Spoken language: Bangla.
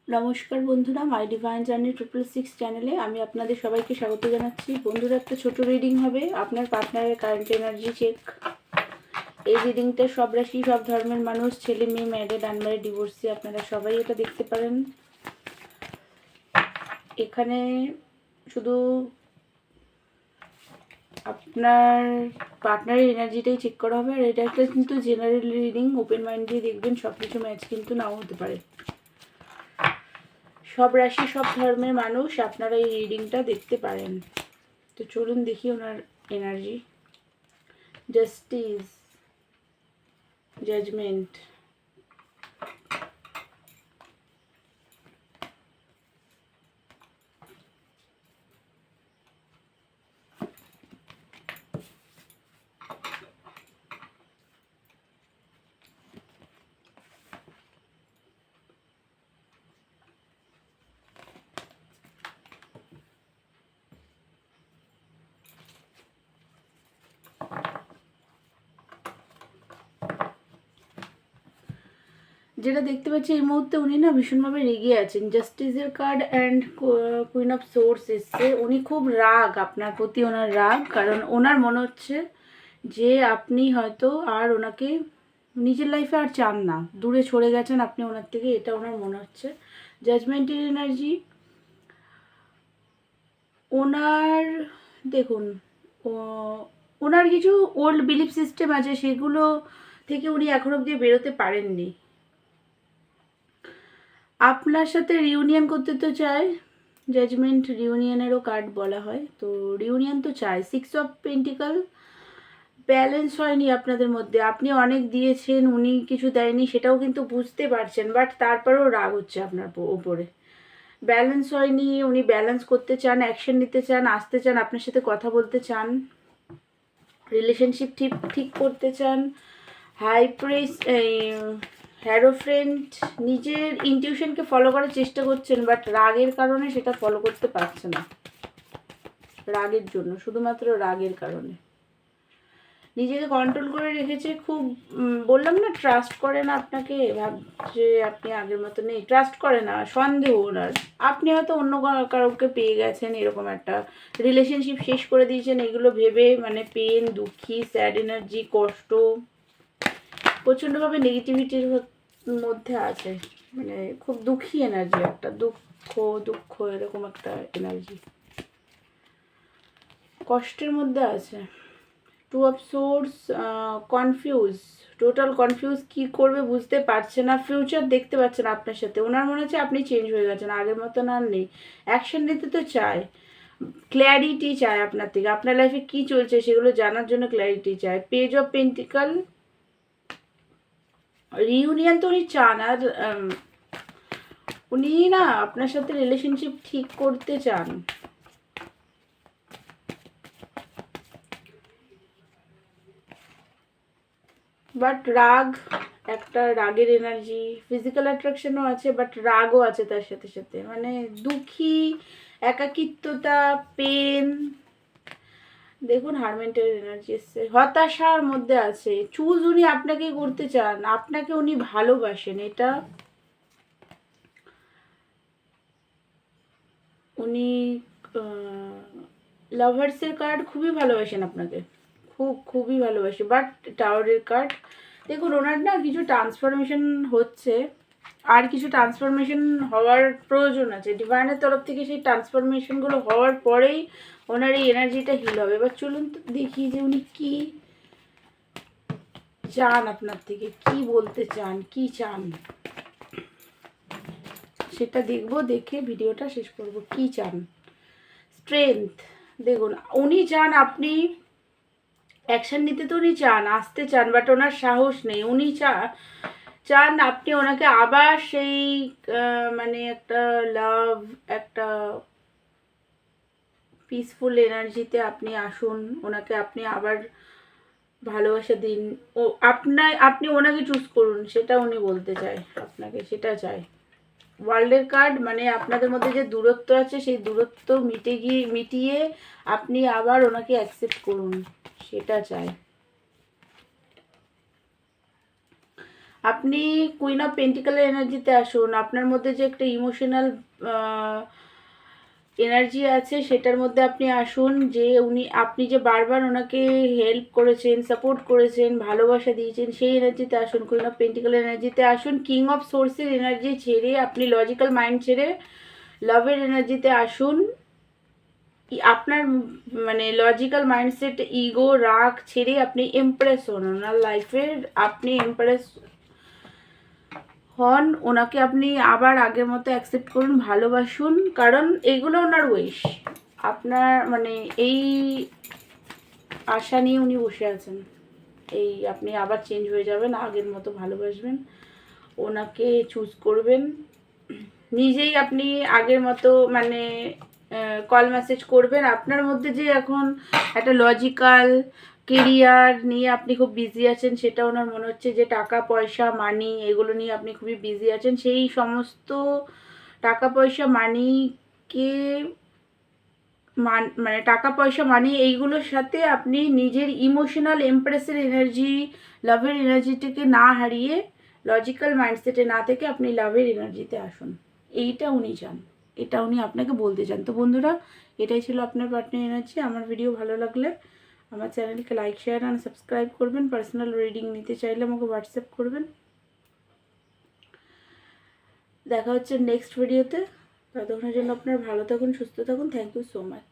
নমস্কার বন্ধুরা, মাই ডিভাইন জার্নি 666 চ্যানেলে আমি আপনাদের সবাইকে স্বাগত জানাচ্ছি। বন্ধুরা, একটা ছোট রিডিং হবে আপনার পার্টনারের কারেন্ট এনার্জি চেক। এই রিডিংটা সব রাশি, সব ধর্মের মানুষ, ছেলে মেয়ে, ম্যারিড, আনম্যারিড, ডিভোর্সি, আপনারা সবাই এটা দেখতে পারেন। এখানে শুধু আপনার পার্টনারের এনার্জিটাই চেক করা হবে, আর এটা একটা কিন্তু জেনারেল রিডিং। ওপেন মাইন্ড দিয়ে দেখবেন, সব কিছু ম্যাচ কিন্তু নাও হতে পারে। সব রাশি, সব ধর্মের মানুষ আপনারা এই রিডিংটা দেখতে পারেন। তো চলুন দেখি ওনার এনার্জি। জাস্টিস, জাজমেন্ট, যেটা দেখতে পাচ্ছি এই মুহূর্তে উনি না ভীষণভাবে রেগে আছেন। জাস্টিসের card and queen of swords এসছে। উনি খুব রাগ, আপনার প্রতি ওনার রাগ, কারণ ওনার মনে হচ্ছে যে আপনি হয়তো আর ওনাকে নিজের লাইফে আর চান না, দূরে সরে গেছেন আপনি ওনার থেকে, এটা ওনার মনে হচ্ছে। জাজমেন্টের এনার্জি ওনার, দেখুন ওনার কিছু ওল্ড বিলিফ সিস্টেম আছে, সেগুলো থেকে উনি এখন অবধি বেরোতে পারেননি। আপনার সাথে রিউনিয়ন করতে তো চায়। জাজমেন্ট রিউনিয়নেরও কার্ড বলা হয়, তো রিউনিয়ন তো চায়। 6 অফ পেন্টিকল, ব্যালেন্স হয়নি আপনাদের মধ্যে। আপনি অনেক দিয়েছেন, উনি কিছু দেয়নি, সেটাও কিন্তু বুঝতে পারছেন, বাট তারপরেও রাগ হচ্ছে আপনার ওপরে। ব্যালেন্স হয়নি, উনি ব্যালেন্স করতে চান, অ্যাকশন নিতে চান, আসতে চান, আপনার সাথে কথা বলতে চান, রিলেশনশিপ ঠিক করতে চান। হাই প্রেস, হ্যারোফ্রেন্ট, নিজের ইনটিউশনকে ফলো করার চেষ্টা করছেন, বাট রাগের কারণে সেটা ফলো করতে পারছে না। রাগের জন্য, শুধুমাত্র রাগের কারণে নিজেকে কন্ট্রোল করে রেখেছে। খুব বললাম না, ট্রাস্ট করে না আপনাকে, ভাবছে আপনি আগের মতো নেই, ট্রাস্ট করে না, সন্দেহ ওনার। আপনি হয়তো অন্য কাউকে পেয়ে গেছেন, এরকম একটা রিলেশনশিপ শেষ করে দিয়েছেন, এগুলো ভেবে মানে পেন, দুঃখী, স্যাড এনার্জি, কষ্ট, প্রচণ্ডভাবে নেগেটিভিটির মধ্যে আছে। মানে খুব দুঃখী এনার্জি, একটা দুঃখ এরকম একটা এনার্জি, কষ্টের মধ্যে আছে। Two of source, confuse, total confuse, কি করবে বুঝতে পারছে না, ফিউচার দেখতে পাচ্ছে না আপনার সাথে। ওনার মনে হচ্ছে আপনি চেঞ্জ হয়ে গেছেন, আগের মতন আর নেই। অ্যাকশন নিতে তো চায়, ক্ল্যারিটি চায় আপনার থেকে, আপনার লাইফে কি চলছে সেগুলো জানার জন্য ক্ল্যারিটি চায়। পেজ অফ পেন্টিকল, রিউনিয়ন তো উনি চান, আর উনি না আপনার সাথে রিলেশনশিপ ঠিক করতে চান, বাট রাগ, একটা রাগের এনার্জি, ফিজিক্যাল অ্যাট্রাকশনও আছে, বাট রাগও আছে তার সাথে সাথে। মানে দুঃখী, একাকিত্বতা, পেন। দেখুন হারমেন্টের এনার্জি এসছে, হতাশার মধ্যে আছে। চুজ উনি আপনাকে করতে চান, আপনাকে উনি ভালোবাসেন, এটা উনি লাভার্সের কার্ড, খুবই ভালোবাসেন আপনাকে, খুবই ভালোবাসে। বাট টাওয়ারের কার্ড, দেখুন ওনার না কিছু ট্রান্সফরমেশন হচ্ছে, আর কিছু ট্রান্সফরমেশন হওয়ার প্রয়োজন আছে ডিভাইনের তরফ থেকে। সেই ট্রান্সফরমেশনগুলো হওয়ার পরেই ওনার এই এনার্জিটা হিল হবে। এবার চলুন তো দেখি যে উনি কি চান আপনার থেকে, কি বলতে চান, কি চান, সেটা দেখবো, দেখে ভিডিওটা শেষ করব। কি চান? স্ট্রেংথ, দেখুন উনি চান আপনি অ্যাকশন নিতে, তো উনি চান, আসতে চান, বাট ওনার সাহস নেই। উনি চান আপনি ওনাকে আবার সেই মানে একটা লাভ, একটা পিসফুল এনার্জিতে আপনি আসুন, ওনাকে আপনি আবার ভালোবাসা দিন, ও আপনি ওনাকে চুজ করুন, সেটা উনি বলতে চায় আপনাকে, সেটা চায়। ওয়ার্ল্ডের কার্ড, মানে আপনাদের মধ্যে যে দূরত্ব আছে সেই দূরত্ব মিটিয়ে আপনি আবার ওনাকে অ্যাকসেপ্ট করুন, সেটা চায়। আপনি কুইন অফ পেন্টিক্যালের এনার্জিতে আসুন। আপনার মধ্যে যে একটা ইমোশনাল এনার্জি আছে সেটার মধ্যে আপনি আসুন, যে আপনি যে বারবার ওনাকে হেল্প করেছেন, সাপোর্ট করেছেন, ভালোবাসা দিয়েছেন, সেই এনার্জিতে আসুন। কুইন অফ পেন্টিক্যালের এনার্জিতে আসুন। কিং অফ সোর্সের এনার্জি ছেড়ে আপনি লজিক্যাল মাইন্ড ছেড়ে লাভের এনার্জিতে আসুন। আপনার মানে লজিক্যাল মাইন্ডসেট, ইগো, রাগ ছেড়ে আপনি এমপ্রেস হন ওনার লাইফের। আপনি এমপ্রেস হন, ওনাকে আপনি আবার আগের মতো অ্যাকসেপ্ট করুন, ভালোবাসুন, কারণ এইগুলো ওনার উইশ। আপনার মানে এই আশা নিয়ে উনি বসে আছেন, এই আপনি আবার চেঞ্জ হয়ে যাবেন, আগের মতো ভালোবাসবেন, ওনাকে চুজ করবেন, নিজেই আপনি আগের মতো মানে কল মেসেজ করবেন। আপনার মধ্যে যে এখন একটা লজিক্যাল কেরিয়ার নিয়ে আপনি খুব বিজি আছেন, সেটা ওনার মনে হচ্ছে যে টাকা পয়সা মানি এগুলো নিয়ে আপনি খুবই বিজি আছেন। সেই সমস্ত টাকা পয়সা মানিকে মানে টাকা পয়সা মানি এইগুলোর সাথে আপনি নিজের ইমোশনাল এমপ্রেসের এনার্জি, লাভের এনার্জিটাকে না হারিয়ে লজিক্যাল মাইন্ডসেটে না থেকে আপনি লাভের এনার্জিতে আসুন। এইটা উনি চান, এটা উনি আপনাকে বলতে চান। তো বন্ধুরা, এটাই ছিল আপনার পার্টনার এনার্জি। আমার ভিডিও ভালো লাগলে আমার চ্যানেলকে লাইক, শেয়ার অ্যান্ড সাবস্ক্রাইব করবেন। পার্সোনাল রিডিং নিতে চাইলে আমাকে হোয়াটসঅ্যাপ করবেন। দেখা হচ্ছে নেক্সট ভিডিওতে। ততক্ষণের জন্য আপনার ভালো থাকুন, সুস্থ থাকুন। Thank you so much.